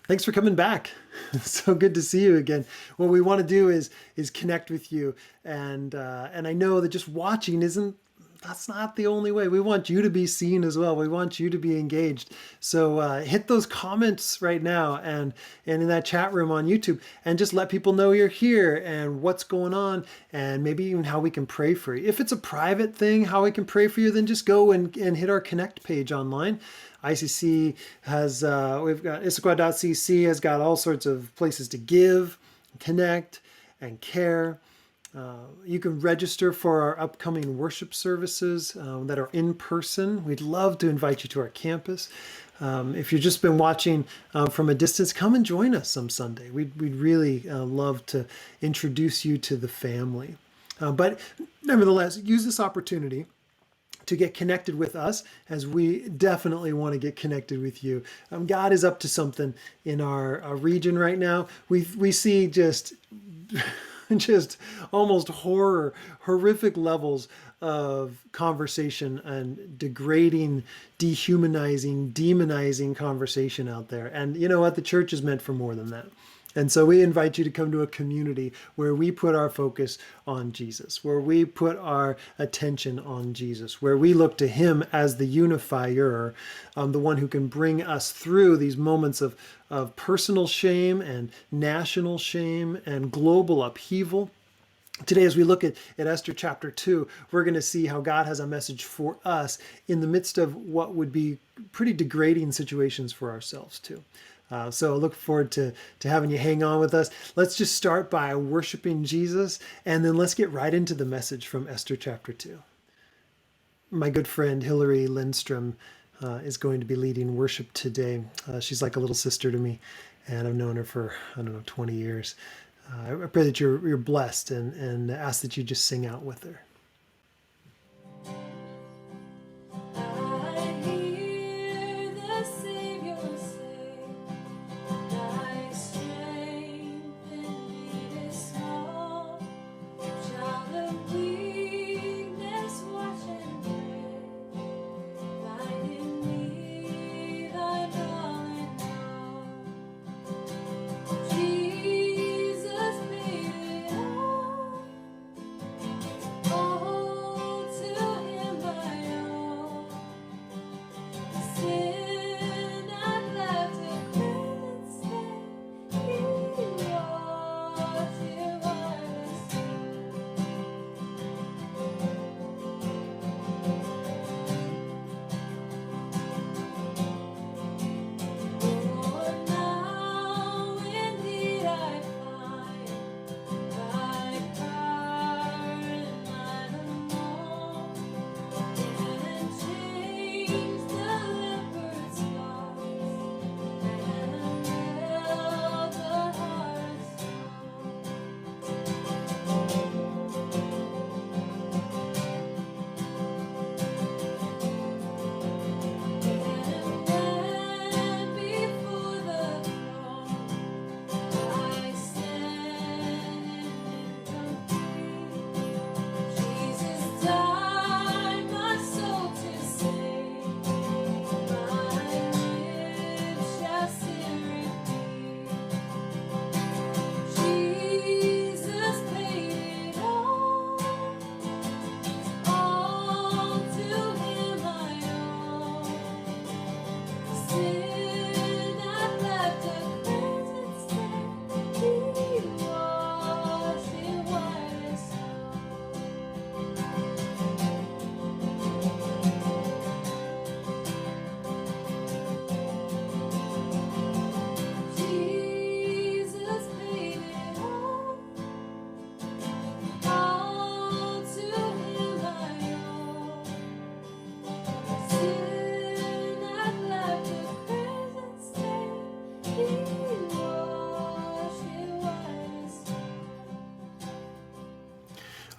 Thanks for coming back. It's so good to see you again. What we want to do is connect with you, and I know that just watching isn't that's not the only way. We want you to be seen as well. We want you to be engaged. So hit those comments right now and in that chat room on YouTube, and just let people know you're here and what's going on, and maybe even how we can pray for you. If it's a private thing, how we can pray for you, then just go and hit our connect page online. ICC has, we've got Issaquah.cc has got all sorts of places to give, connect, and care. You can register for our upcoming worship services that are in person. We'd love to invite you to our campus. If you've just been watching from a distance, come and join us some Sunday. We'd really love to introduce you to the family. But nevertheless, use this opportunity to get connected with us, as we definitely want to get connected with you. God is up to something in our region right now. We see just just almost horrific levels of conversation and degrading, dehumanizing, demonizing conversation out there. And you know what? The church is meant for more than that. And so we invite you to come to a community where we put our focus on Jesus, where we put our attention on Jesus, where we look to him as the unifier, the one who can bring us through these moments of personal shame and national shame and global upheaval. Today, as we look at Esther chapter 2, we're going to see how God has a message for us in the midst of what would be pretty degrading situations for ourselves too. So I look forward to having you hang on with us. Let's just start by worshiping Jesus, and then let's get right into the message from Esther chapter 2. My good friend Hillary Lindstrom is going to be leading worship today. She's like a little sister to me, and I've known her for, 20 years. I pray that you're blessed, and ask that you just sing out with her.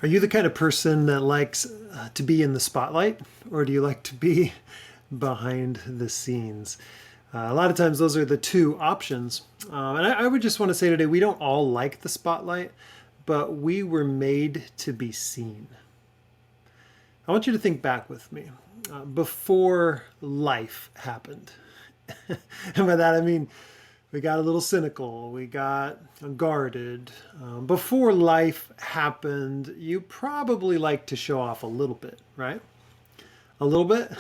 Are you the kind of person that likes to be in the spotlight, or do you like to be behind the scenes? A lot of times those are the two options. And I would just want to say today, we don't all like the spotlight, but we were made to be seen. I want you to think back with me before life happened. And by that I mean We got a little cynical. We got guarded. Before life happened, you probably like to show off a little bit, right? A little bit?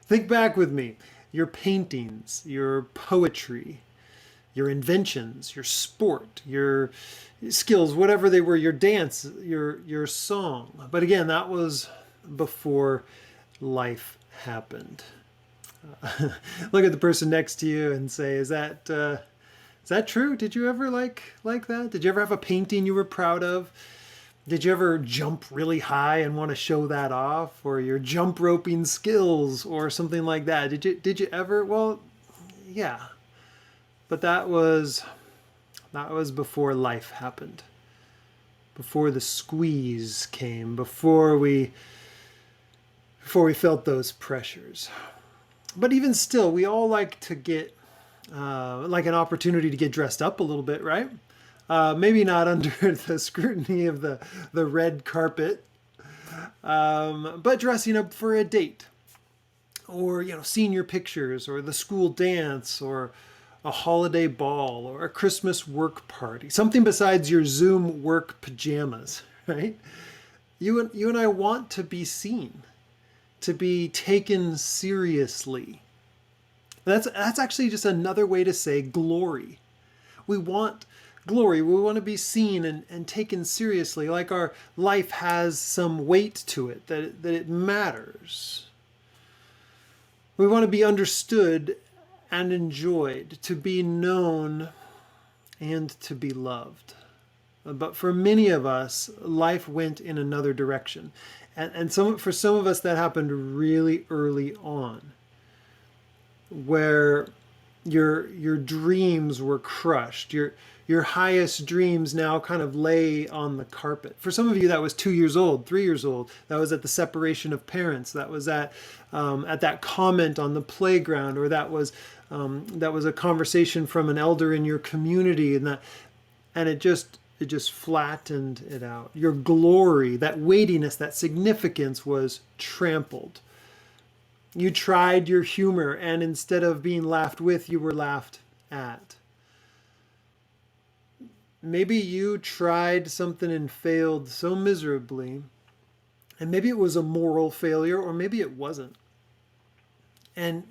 Think back with me. Your paintings, your poetry, your inventions, your sport, your skills, whatever they were, your dance, your song. But again, that was before life happened. Look at the person next to you and say, is that true? Did you ever like that? Did you ever have a painting you were proud of? Did you ever jump really high and want to show that off, or your jump roping skills or something like that? Did you ever? Well, yeah. But that was before life happened. Before the squeeze came, before we felt those pressures. But even still, we all like to get like an opportunity to get dressed up a little bit, right? Maybe not under the scrutiny of the red carpet, but dressing up for a date, or senior pictures, or the school dance, or a holiday ball, or a Christmas work party. Something besides your Zoom work pajamas, right? You and I want to be seen, to be taken seriously. That's actually just another way to say glory. We want glory. We want to be seen and taken seriously, like our life has some weight to it, that it matters. We want to be understood and enjoyed, to be known and to be loved. But for many of us, life went in another direction. And for some of us, that happened really early on, where your dreams were crushed. Your highest dreams now kind of lay on the carpet. For some of you, that was 2 years old, 3 years old. That was at the separation of parents. That was at that comment on the playground, or that was a conversation from an elder in your community, and it just flattened it out. Your glory, that weightiness, that significance was trampled. You tried your humor, and instead of being laughed with, you were laughed at. Maybe you tried something and failed so miserably, and maybe it was a moral failure, or maybe it wasn't. And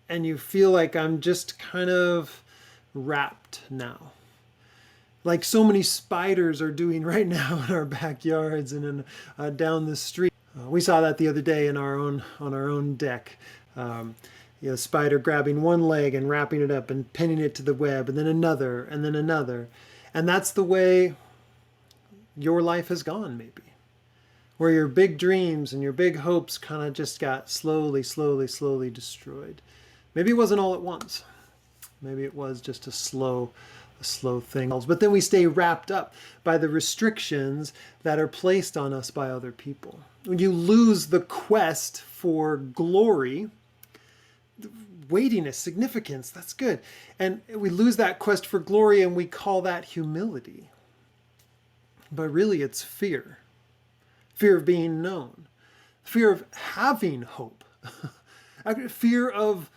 you feel like, I'm just kind of wrapped now, like so many spiders are doing right now in our backyards and down the street. We saw that the other day on our own deck. Spider grabbing one leg and wrapping it up and pinning it to the web, and then another, and then another. And that's the way your life has gone, maybe. Where your big dreams and your big hopes kind of just got slowly destroyed. Maybe it wasn't all at once. Maybe it was just a slow thing. But then we stay wrapped up by the restrictions that are placed on us by other people. When you lose the quest for glory, weightiness, significance, that's good. And we lose that quest for glory, and we call that humility. But really it's fear. Fear of being known. Fear of having hope. Fear of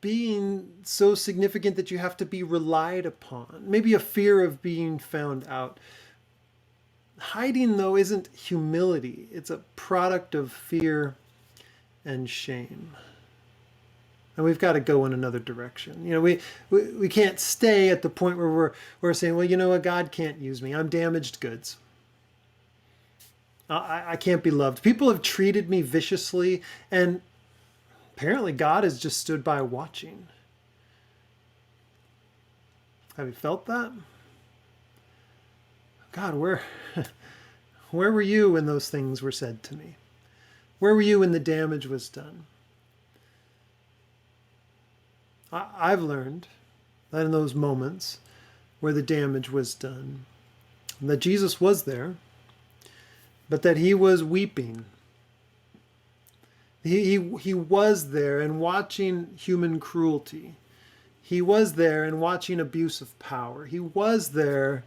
being so significant that you have to be relied upon. Maybe a fear of being found out. Hiding, though, isn't humility. It's a product of fear and shame. And we've got to go in another direction. We can't stay at the point where we're saying, well, you know what, God can't use me. I'm damaged goods. I can't be loved. People have treated me viciously, and apparently God has just stood by watching. Have you felt that? God, where were you when those things were said to me? Where were you when the damage was done? I've learned that in those moments where the damage was done, that Jesus was there, but that he was weeping. He was there and watching human cruelty. He was there and watching abuse of power. He was there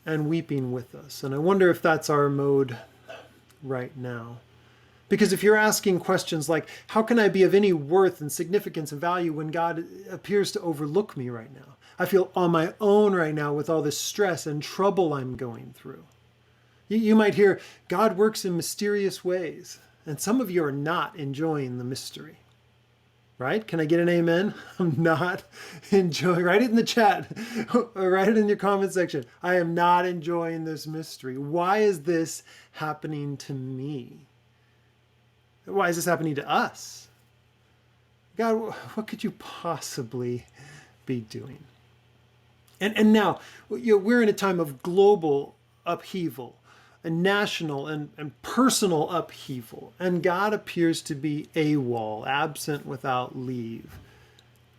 and weeping with us. And I wonder if that's our mode right now. Because if you're asking questions like, how can I be of any worth and significance and value when God appears to overlook me right now? I feel on my own right now with all this stress and trouble I'm going through. You might hear, God works in mysterious ways. And some of you are not enjoying the mystery. Right? Can I get an amen? I'm not enjoying, write it in the chat, or write it in your comment section. I am not enjoying this mystery. Why is this happening to me? Why is this happening to us? God, what could you possibly be doing? And now, we're in a time of global upheaval, a national and personal upheaval. And God appears to be AWOL, absent without leave.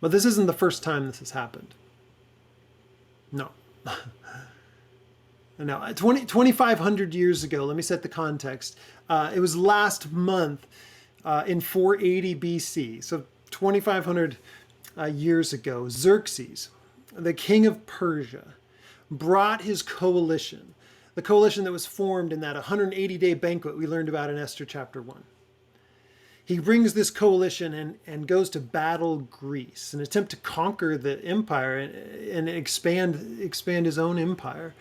But this isn't the first time this has happened. No. No, 2,500 years ago, let me set the context. It was last month in 480 BC, so 2,500 years ago, Xerxes, the king of Persia, brought his coalition, the coalition that was formed in that 180-day banquet we learned about in Esther chapter 1. He brings this coalition and goes to battle Greece, an attempt to conquer the empire and expand his own empire.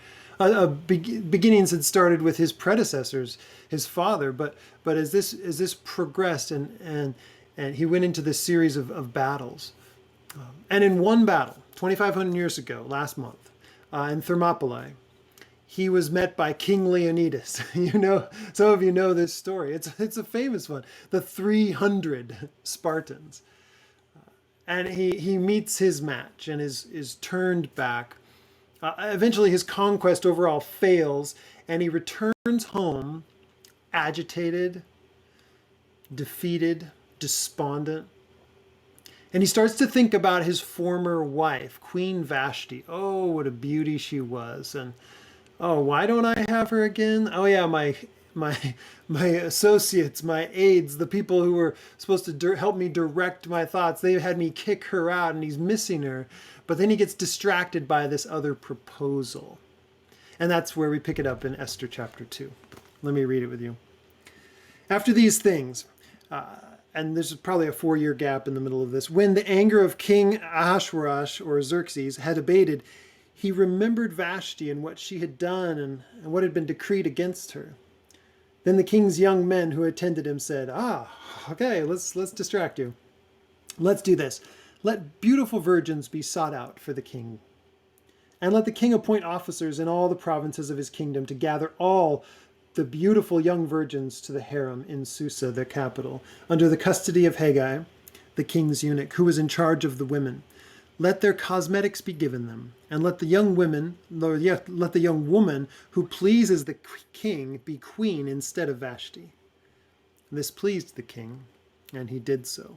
Beginnings had started with his predecessors, his father, but as this progressed and he went into this series of battles. And in one battle, 2,500 years ago, last month, in Thermopylae, he was met by King Leonidas. Some of you know this story. It's a famous one. The 300 Spartans. And he meets his match and is turned back. Eventually his conquest overall fails, and he returns home agitated, defeated, despondent. And he starts to think about his former wife, Queen Vashti. Oh, what a beauty she was. And oh, why don't I have her again? Oh yeah, my associates, my aides, the people who were supposed to help me direct my thoughts, they had me kick her out, and he's missing her. But then he gets distracted by this other proposal. And that's where we pick it up in Esther chapter 2. Let me read it with you. After these things, and there's probably a 4-year gap in the middle of this, when the anger of King Ahasuerus, or Xerxes, had abated, he remembered Vashti and what she had done and what had been decreed against her. Then the king's young men who attended him said, okay, let's distract you. Let's do this. Let beautiful virgins be sought out for the king. And let the king appoint officers in all the provinces of his kingdom to gather all the beautiful young virgins to the harem in Susa, their capital, under the custody of Haggai, the king's eunuch, who was in charge of the women. Let their cosmetics be given them, and let the young woman who pleases the king be queen instead of Vashti. This pleased the king, and he did so.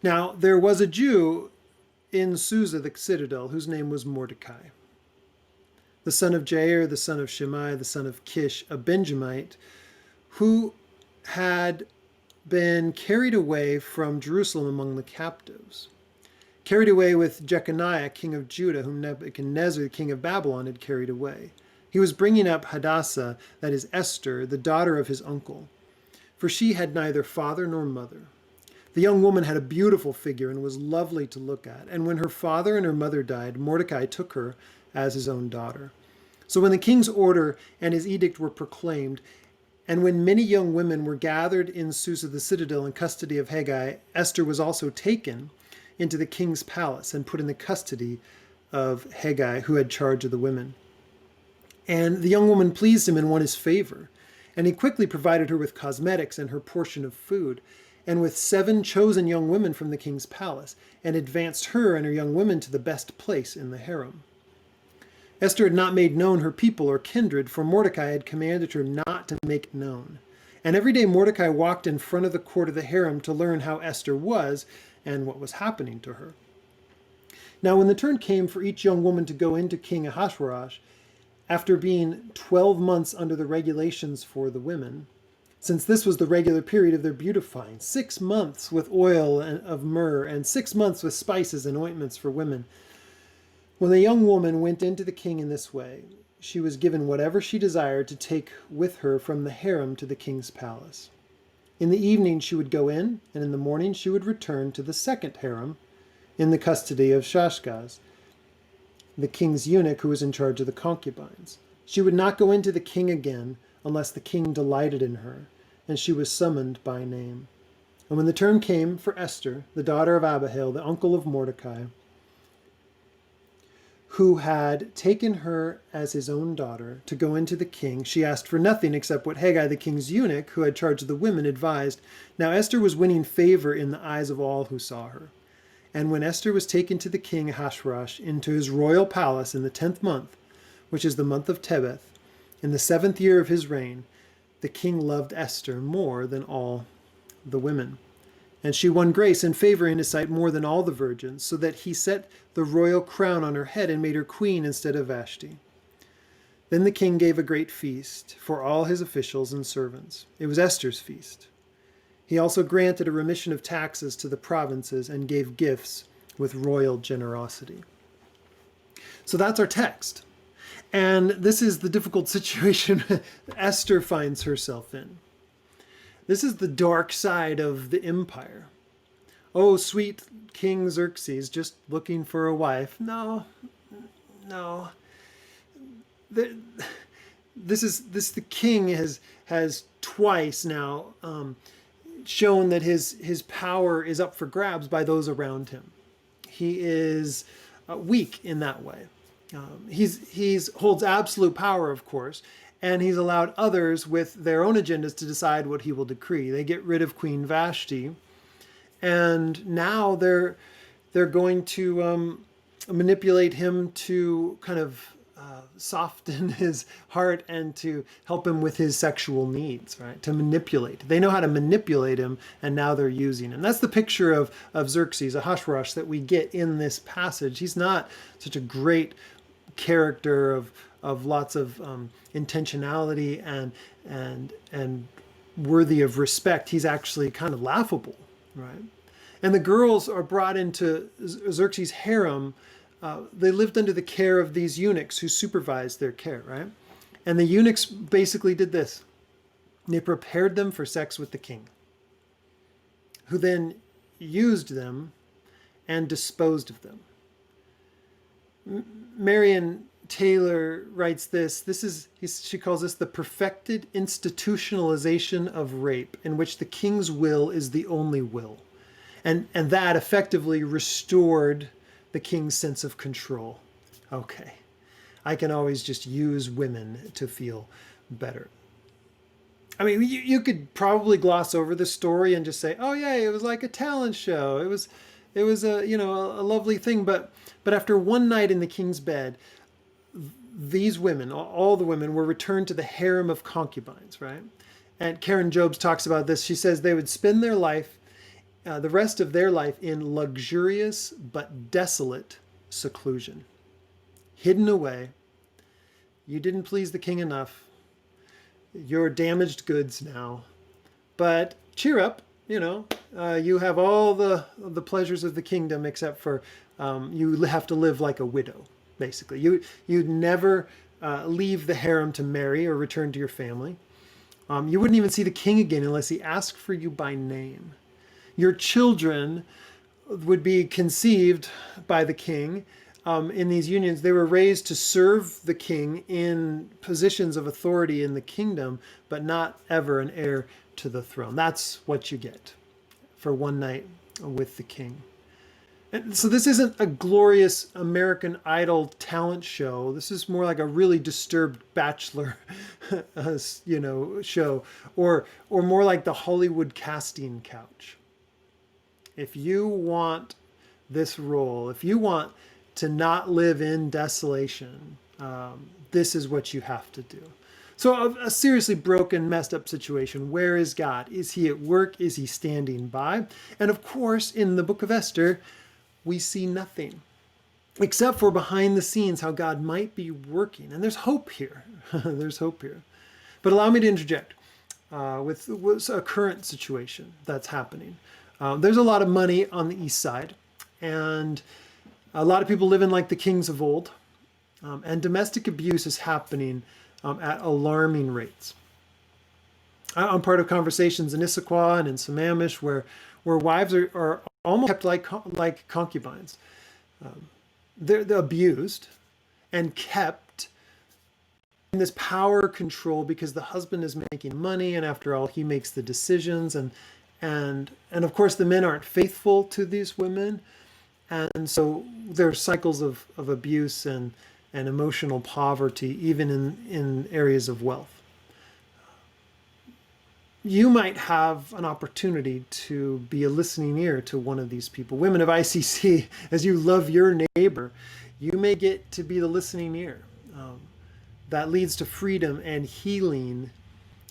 Now, there was a Jew in Susa, the citadel, whose name was Mordecai, the son of Jair, the son of Shimei, the son of Kish, a Benjamite, who had been carried away from Jerusalem among the captives, carried away with Jeconiah, king of Judah, whom Nebuchadnezzar, king of Babylon, had carried away. He was bringing up Hadassah, that is Esther, the daughter of his uncle, for she had neither father nor mother. The young woman had a beautiful figure and was lovely to look at. And when her father and her mother died, Mordecai took her as his own daughter. So when the king's order and his edict were proclaimed, and when many young women were gathered in Susa the citadel in custody of Haggai, Esther was also taken into the king's palace and put in the custody of Haggai, who had charge of the women. And the young woman pleased him and won his favor. And he quickly provided her with cosmetics and her portion of food, and with 7 chosen young women from the king's palace, and advanced her and her young women to the best place in the harem. Esther had not made known her people or kindred, for Mordecai had commanded her not to make known. And every day Mordecai walked in front of the court of the harem to learn how Esther was and what was happening to her. Now when the turn came for each young woman to go into King Ahasuerus, after being 12 months under the regulations for the women, since this was the regular period of their beautifying, 6 months with oil of myrrh, and 6 months with spices and ointments for women. When the young woman went into the king in this way, she was given whatever she desired to take with her from the harem to the king's palace. In the evening she would go in, and in the morning she would return to the second harem in the custody of Shashgaz, the king's eunuch who was in charge of the concubines. She would not go in to the king again unless the king delighted in her, and she was summoned by name. And when the term came for Esther, the daughter of Abihail, the uncle of Mordecai, who had taken her as his own daughter to go into the king, she asked for nothing except what Haggai, the king's eunuch, who had charge of the women, advised. Now Esther was winning favor in the eyes of all who saw her. And when Esther was taken to the king Ahasuerus into his royal palace in the 10th month, which is the month of Tebeth, in the 7th year of his reign, the king loved Esther more than all the women. And she won grace and favor in his sight more than all the virgins, so that he set the royal crown on her head and made her queen instead of Vashti. Then the king gave a great feast for all his officials and servants. It was Esther's feast. He also granted a remission of taxes to the provinces and gave gifts with royal generosity. So that's our text. And this is the difficult situation Esther finds herself in. This is the dark side of the empire. Oh, sweet King Xerxes, just looking for a wife. No. The king has twice now shown that his power is up for grabs by those around him. He is weak in that way. He's holds absolute power, of course, and he's allowed others with their own agendas to decide what he will decree. They get rid of Queen Vashti, and now they're going to manipulate him to kind of soften his heart and to help him with his sexual needs, right? To manipulate. They know how to manipulate him, and now they're using him. That's the picture of Xerxes, Ahasuerus, that we get in this passage. He's not such a great character of lots of intentionality and worthy of respect. He's actually kind of laughable, right? And the girls are brought into Xerxes' harem. They lived under the care of these eunuchs who supervised their care, right? And the eunuchs basically did this. They prepared them for sex with the king, who then used them and disposed of them. Marian Taylor writes this. She calls this the perfected institutionalization of rape, in which the king's will is the only will. And that effectively restored the king's sense of control. Okay, I can always just use women to feel better. I mean, you could probably gloss over the story and just say, oh yeah, it was like a talent show. It was a lovely thing. But after one night in the king's bed, these women, all the women, were returned to the harem of concubines, right? And Karen Jobes talks about this. She says they would spend their life, the rest of their life, in luxurious but desolate seclusion, hidden away. You didn't please the king enough. You're damaged goods now. But cheer up, you have all the pleasures of the kingdom, except for you have to live like a widow, basically. You'd never leave the harem to marry or return to your family. You wouldn't even see the king again unless he asked for you by name. Your children would be conceived by the king in these unions. They were raised to serve the king in positions of authority in the kingdom, but not ever an heir to the throne. That's what you get for one night with the king. And so this isn't a glorious American Idol talent show. This is more like a really disturbed Bachelor, show, or more like the Hollywood casting couch. If you want this role, if you want to not live in desolation, this is what you have to do. So a seriously broken, messed up situation. Where is God? Is he at work? Is he standing by? And of course, in the book of Esther, we see nothing except for behind the scenes how God might be working. And there's hope here. There's hope here. But allow me to interject with a current situation that's happening. There's a lot of money on the east side, and a lot of people living like the kings of old. And domestic abuse is happening at alarming rates. I'm part of conversations in Issaquah and in Sammamish where wives are almost kept like concubines. They're abused and kept in this power control because the husband is making money, and after all, he makes the decisions, and of course the men aren't faithful to these women, and so there are cycles of abuse and emotional poverty, even in areas of wealth. You might have an opportunity to be a listening ear to one of these people. Women of ICC, as you love your neighbor, you may get to be the listening ear. That leads to freedom and healing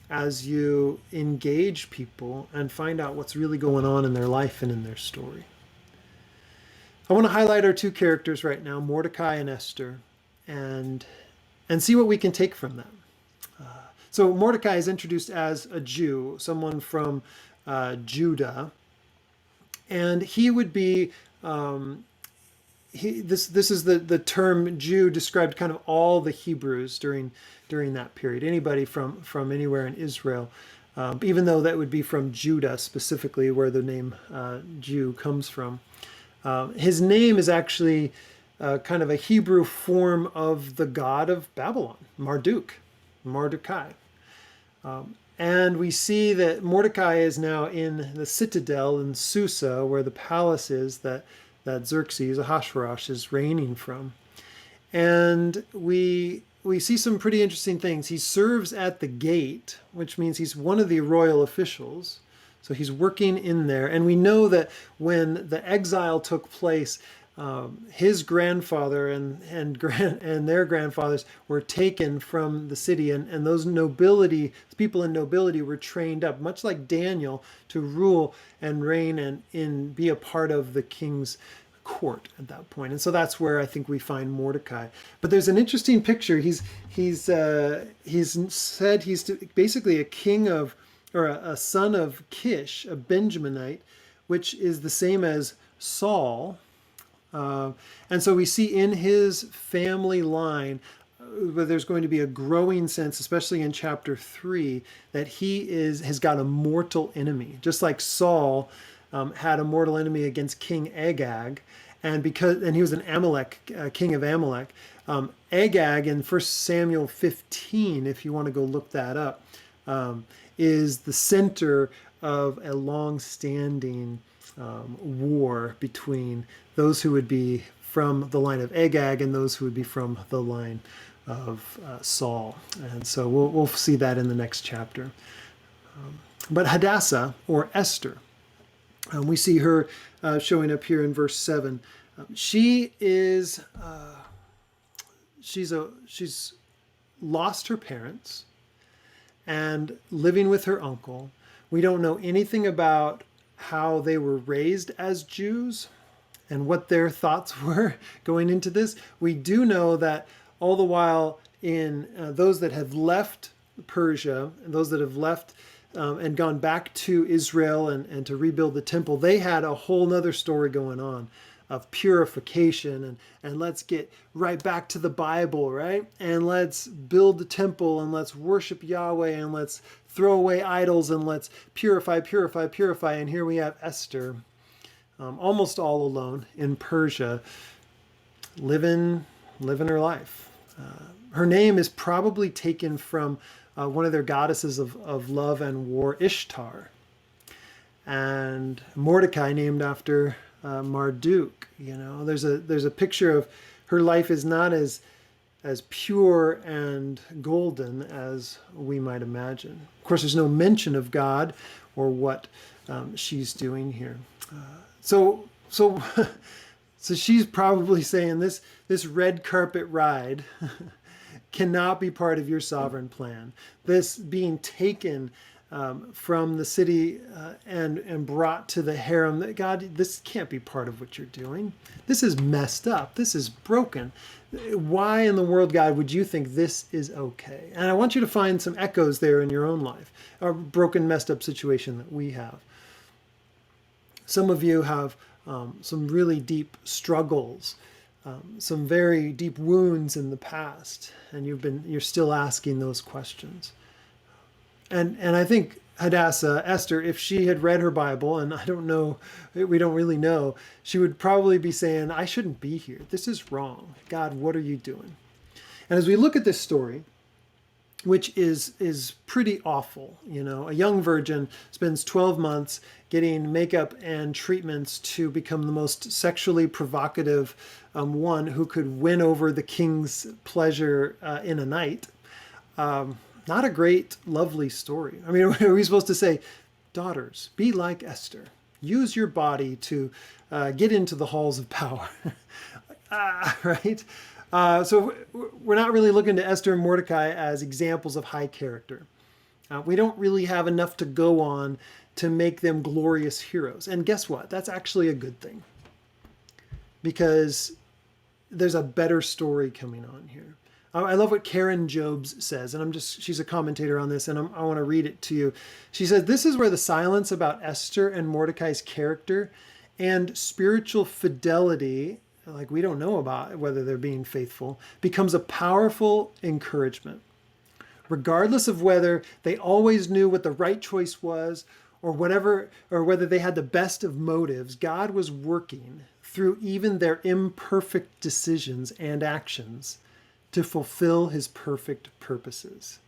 as you engage people and find out what's really going on in their life and in their story. I want to highlight our two characters right now, Mordecai and Esther, and see what we can take from them. So Mordecai is introduced as a Jew, someone from Judah, and he would be, this is the term Jew described kind of all the Hebrews during that period, anybody from anywhere in Israel, even though that would be from Judah specifically, where the name Jew comes from. His name is actually kind of a Hebrew form of the god of Babylon, Marduk. And we see that Mordecai is now in the citadel in Susa, where the palace is that Xerxes, Ahasuerus, is reigning from. And we see some pretty interesting things. He serves at the gate, which means he's one of the royal officials. So he's working in there. And we know that when the exile took place, his grandfather and their grandfathers were taken from the city, and those people in nobility were trained up, much like Daniel, to rule and reign and be a part of the king's court at that point. And so that's where I think we find Mordecai. But there's an interesting picture. He's said he's basically a king of, or a son of Kish, a Benjaminite, which is the same as Saul. And so we see in his family line, there's going to be a growing sense, especially in chapter 3, that he has got a mortal enemy. Just like Saul had a mortal enemy against King Agag, and he was an king of Amalek. Agag in 1 Samuel 15, if you want to go look that up, is the center of a long-standing war between those who would be from the line of Agag and those who would be from the line of Saul. And so we'll see that in the next chapter. But Hadassah, or Esther, we see her showing up here in verse 7. She's lost her parents and living with her uncle. We don't know anything about how they were raised as Jews and what their thoughts were going into this. We do know that all the while in those that have left Persia, and those that have left and gone back to Israel and to rebuild the temple, they had a whole nother story going on of purification and let's get right back to the Bible, right? And let's build the temple and let's worship Yahweh and let's throw away idols and let's purify. And here we have Esther, almost all alone in Persia, living her life. Her name is probably taken from one of their goddesses of love and war, Ishtar. And Mordecai named after Marduk. There's a picture of her life is not as pure and golden as we might imagine. Of course, there's no mention of God or what she's doing here. So she's probably saying this red carpet ride cannot be part of your sovereign plan. This being taken from the city and brought to the harem, that God, this can't be part of what you're doing. This is messed up. This is broken. Why in the world, God, would you think this is okay? And I want you to find some echoes there in your own life, a broken, messed up situation that we have. Some of you have some really deep struggles some very deep wounds in the past, and you're still asking those questions. And I think Hadassah, Esther, if she had read her Bible, and I don't know, we don't really know, she would probably be saying, I shouldn't be here. This is wrong. God, what are you doing? And as we look at this story, which is pretty awful, a young virgin spends 12 months getting makeup and treatments to become the most sexually provocative one who could win over the king's pleasure in a night. Not a great, lovely story. I mean, are we supposed to say, daughters, be like Esther. Use your body to get into the halls of power, right? So we're not really looking to Esther and Mordecai as examples of high character. We don't really have enough to go on to make them glorious heroes. And guess what? That's actually a good thing, because there's a better story coming on here. I love what Karen Jobes says, and she's a commentator on this, and I want to read it to you. She says, this is where the silence about Esther and Mordecai's character and spiritual fidelity, like we don't know about whether they're being faithful, becomes a powerful encouragement. Regardless of whether they always knew what the right choice was or whether they had the best of motives, God was working through even their imperfect decisions and actions to fulfill his perfect purposes.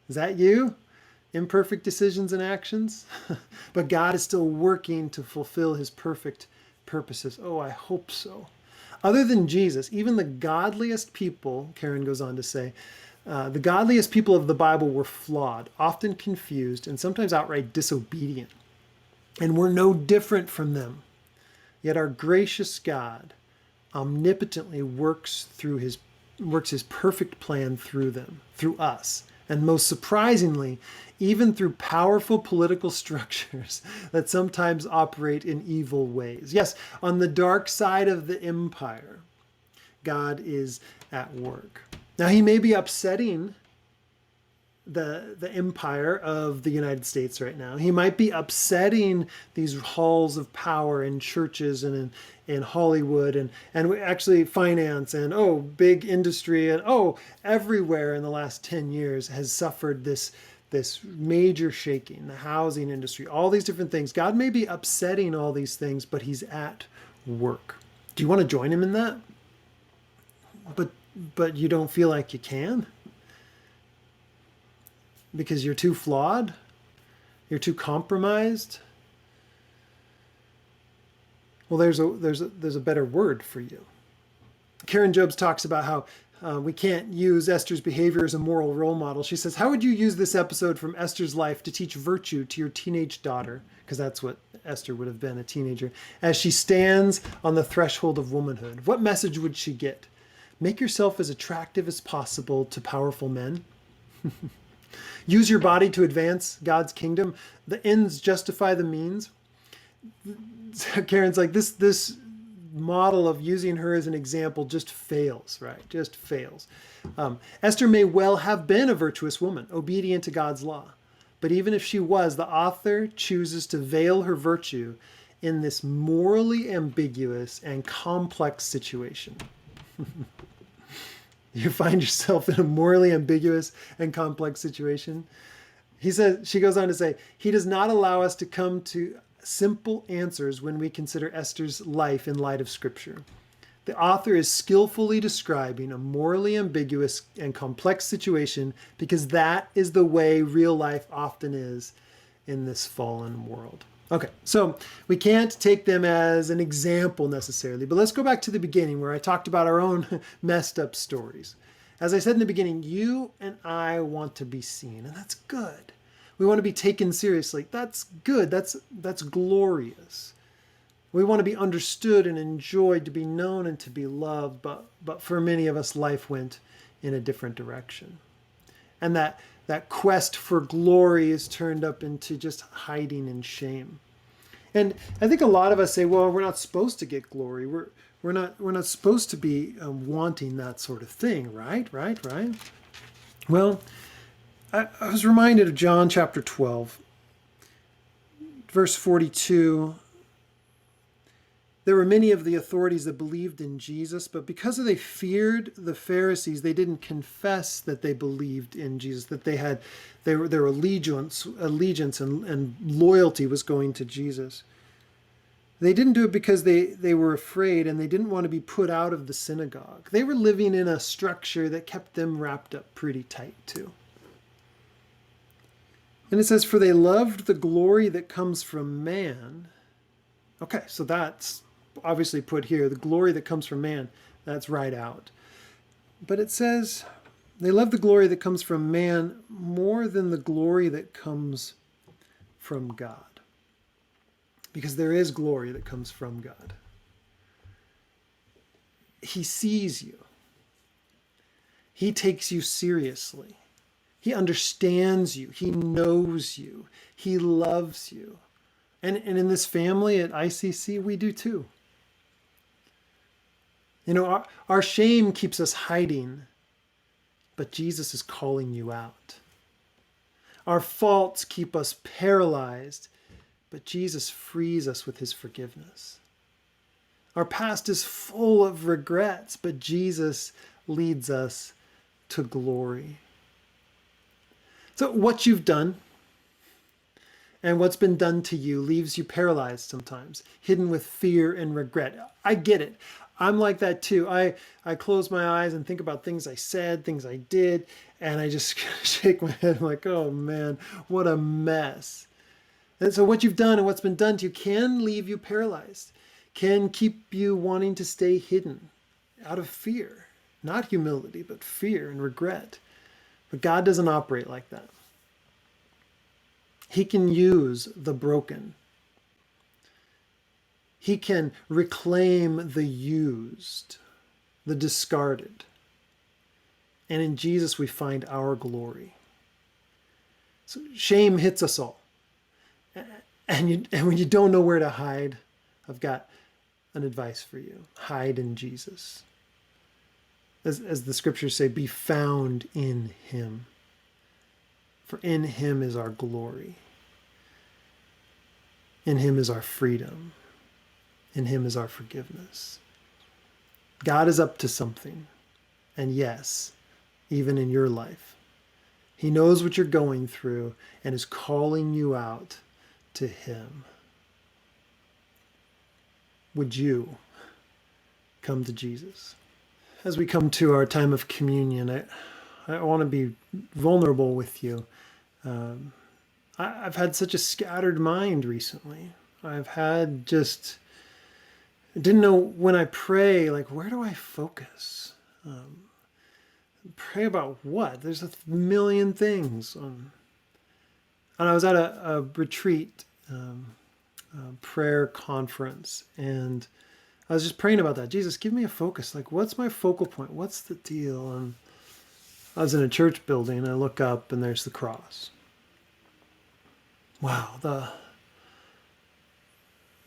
Is that you? Imperfect decisions and actions? But God is still working to fulfill his perfect purposes. Oh, I hope so. Other than Jesus, even the godliest people, Karen goes on to say, the godliest people of the Bible were flawed, often confused, and sometimes outright disobedient. And we're no different from them. Yet our gracious God omnipotently works his perfect plan through them, through us. And most surprisingly, even through powerful political structures that sometimes operate in evil ways. Yes, on the dark side of the empire, God is at work. Now, he may be upsetting the empire of the United States right now. He might be upsetting these halls of power in churches and in Hollywood and actually finance and big industry and everywhere in the last 10 years has suffered this major shaking, the housing industry, all these different things. God may be upsetting all these things, but he's at work. Do you want to join him in that? But you don't feel like you can? Because you're too flawed? You're too compromised? Well, there's a better word for you. Karen Jobes talks about how we can't use Esther's behavior as a moral role model. She says, how would you use this episode from Esther's life to teach virtue to your teenage daughter? Because that's what Esther would have been, a teenager. As she stands on the threshold of womanhood, what message would she get? Make yourself as attractive as possible to powerful men. Use your body to advance God's kingdom. The ends justify the means. Karen's like, this model of using her as an example just fails, right? Just fails. Esther may well have been a virtuous woman, obedient to God's law. But even if she was, the author chooses to veil her virtue in this morally ambiguous and complex situation. You find yourself in a morally ambiguous and complex situation. She goes on to say, he does not allow us to come to simple answers when we consider Esther's life in light of Scripture. The author is skillfully describing a morally ambiguous and complex situation because that is the way real life often is in this fallen world. Okay, so we can't take them as an example necessarily, but let's go back to the beginning where I talked about our own messed up stories. As I said in the beginning, you and I want to be seen, and that's good. We want to be taken seriously. That's good. That's glorious. We want to be understood and enjoyed, to be known and to be loved, but for many of us, life went in a different direction. And that quest for glory is turned up into just hiding in shame. And I think a lot of us say, well, we're not supposed to get glory. We're not supposed to be wanting that sort of thing, right? Well, I was reminded of John chapter 12, verse 42. There were many of the authorities that believed in Jesus, but because they feared the Pharisees, they didn't confess that they believed in Jesus, that their allegiance and loyalty was going to Jesus. They didn't do it because they were afraid and they didn't want to be put out of the synagogue. They were living in a structure that kept them wrapped up pretty tight too. And it says, for they loved the glory that comes from man. Okay, so that's obviously put here, the glory that comes from man, that's right out. But it says, they love the glory that comes from man more than the glory that comes from God. Because there is glory that comes from God. He sees you. He takes you seriously. He understands you. He knows you. He loves you. And in this family at ICC, we do too. You know, our shame keeps us hiding, but Jesus is calling you out. Our faults keep us paralyzed, but Jesus frees us with his forgiveness. Our past is full of regrets, but Jesus leads us to glory. So what you've done and what's been done to you leaves you paralyzed sometimes, hidden with fear and regret. I get it. I'm like that too. I close my eyes and think about things I said, things I did, and I just shake my head. I'm like, oh man, what a mess. And so what you've done and what's been done to you can leave you paralyzed, can keep you wanting to stay hidden out of fear. Not humility, but fear and regret. But God doesn't operate like that. He can use the broken. He can reclaim the used, the discarded. And in Jesus we find our glory. So shame hits us all. And when you don't know where to hide, I've got an advice for you. Hide in Jesus. As the scriptures say, be found in him. For in him is our glory. In him is our freedom. In him is our forgiveness. God is up to something. And yes, even in your life, he knows what you're going through and is calling you out to him. Would you come to Jesus? As we come to our time of communion, I want to be vulnerable with you. I've had such a scattered mind recently. I've had didn't know when I pray, like, where do I focus? Pray about what? There's a million things. And I was at a retreat, prayer conference, and I was just praying about that. Jesus, give me a focus. Like, what's my focal point? What's the deal? And I was in a church building, and I look up, and there's the cross. Wow, the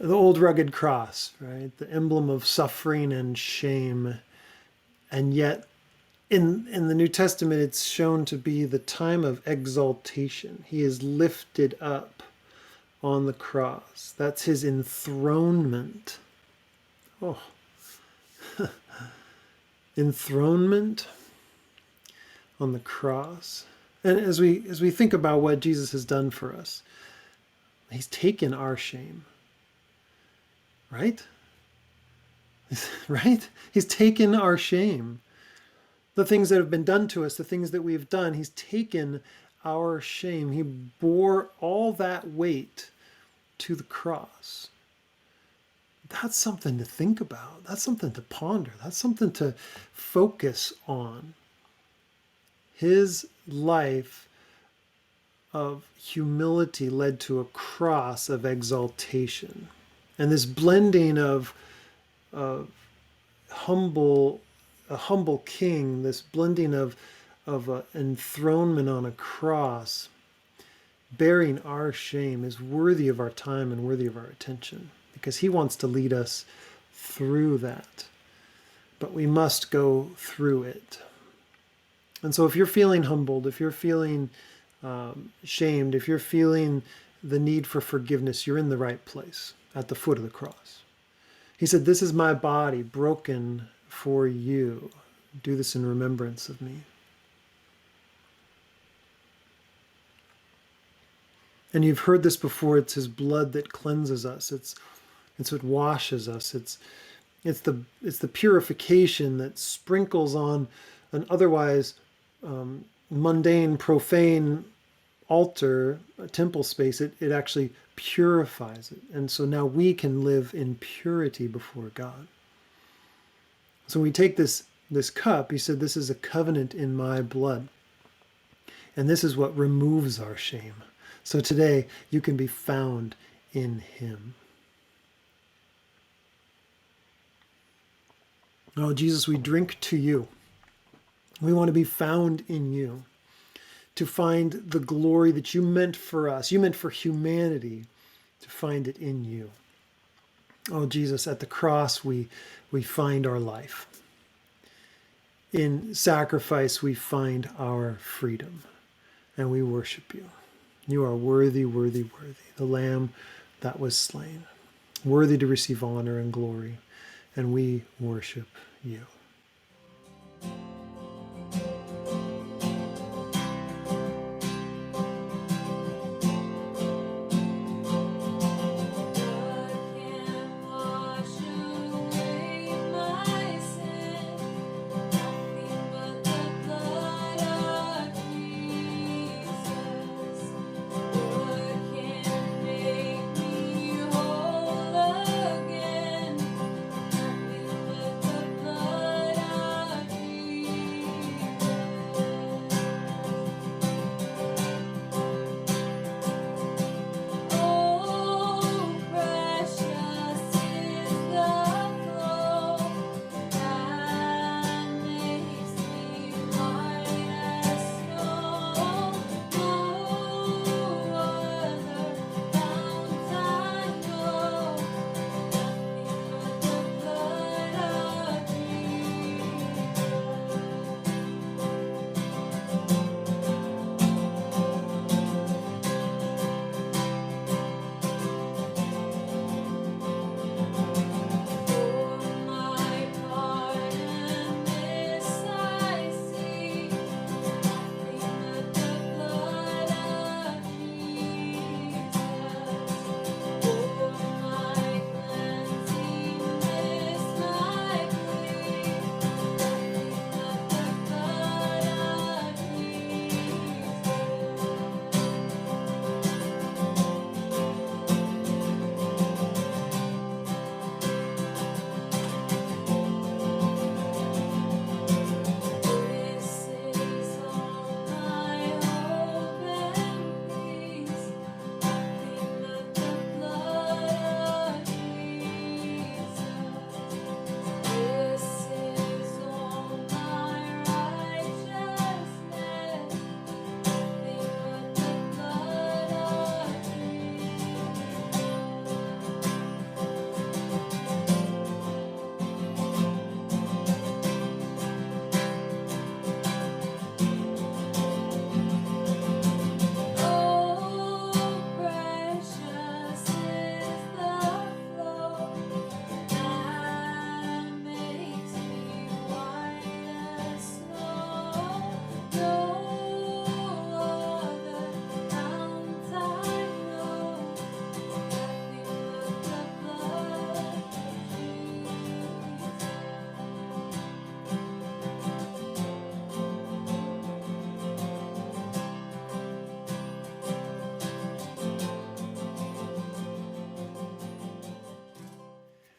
old rugged cross, right? The emblem of suffering and shame. And yet, in the New Testament, it's shown to be the time of exaltation. He is lifted up on the cross. That's his enthronement. Oh, enthronement on the cross. And as we think about what Jesus has done for us, he's taken our shame, right? Right? He's taken our shame. The things that have been done to us, the things that we've done, he's taken our shame. He bore all that weight to the cross. That's something to think about. That's something to ponder. That's something to focus on. His life of humility led to a cross of exaltation. And this blending of a humble king, this blending of enthronement on a cross, bearing our shame, is worthy of our time and worthy of our attention, because he wants to lead us through that. But we must go through it. And so if you're feeling humbled, if you're feeling shamed, if you're feeling the need for forgiveness, you're in the right place, at the foot of the cross. He said, "This is my body broken for you. Do this in remembrance of me." And you've heard this before. It's his blood that cleanses us. It's what washes us. It's the purification that sprinkles on an otherwise mundane, profane altar, a temple space. It actually purifies it. And so now we can live in purity before God. So when we take this cup, he said, "This is a covenant in my blood." And this is what removes our shame. So today you can be found in him. Oh, Jesus, we drink to you. We want to be found in you, to find the glory that you meant for us, you meant for humanity, to find it in you. Oh, Jesus, at the cross we find our life. In sacrifice we find our freedom, and we worship you. You are worthy, worthy, worthy, the Lamb that was slain, worthy to receive honor and glory, and we worship you.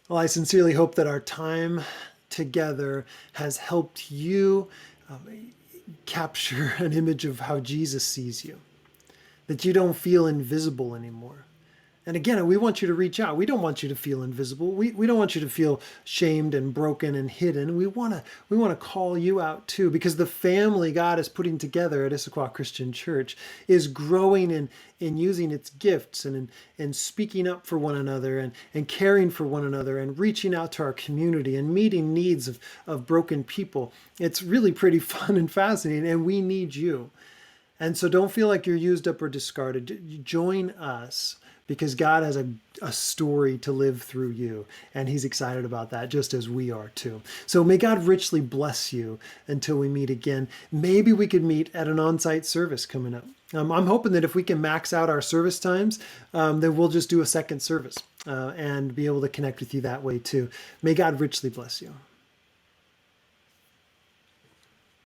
Well, I sincerely hope that our time together has helped you capture an image of how Jesus sees you, that you don't feel invisible anymore. And again, we want you to reach out. We don't want you to feel invisible. We don't want you to feel shamed and broken and hidden. We want to call you out too, because the family God is putting together at Issaquah Christian Church is growing in using its gifts and in speaking up for one another and caring for one another and reaching out to our community and meeting needs of broken people. It's really pretty fun and fascinating, and we need you. And so don't feel like you're used up or discarded. Join us. because God has a story to live through you, and he's excited about that, just as we are too. So may God richly bless you until we meet again. Maybe we could meet at an on-site service coming up. I'm hoping that if we can max out our service times, then we'll just do a second service and be able to connect with you that way too. May God richly bless you.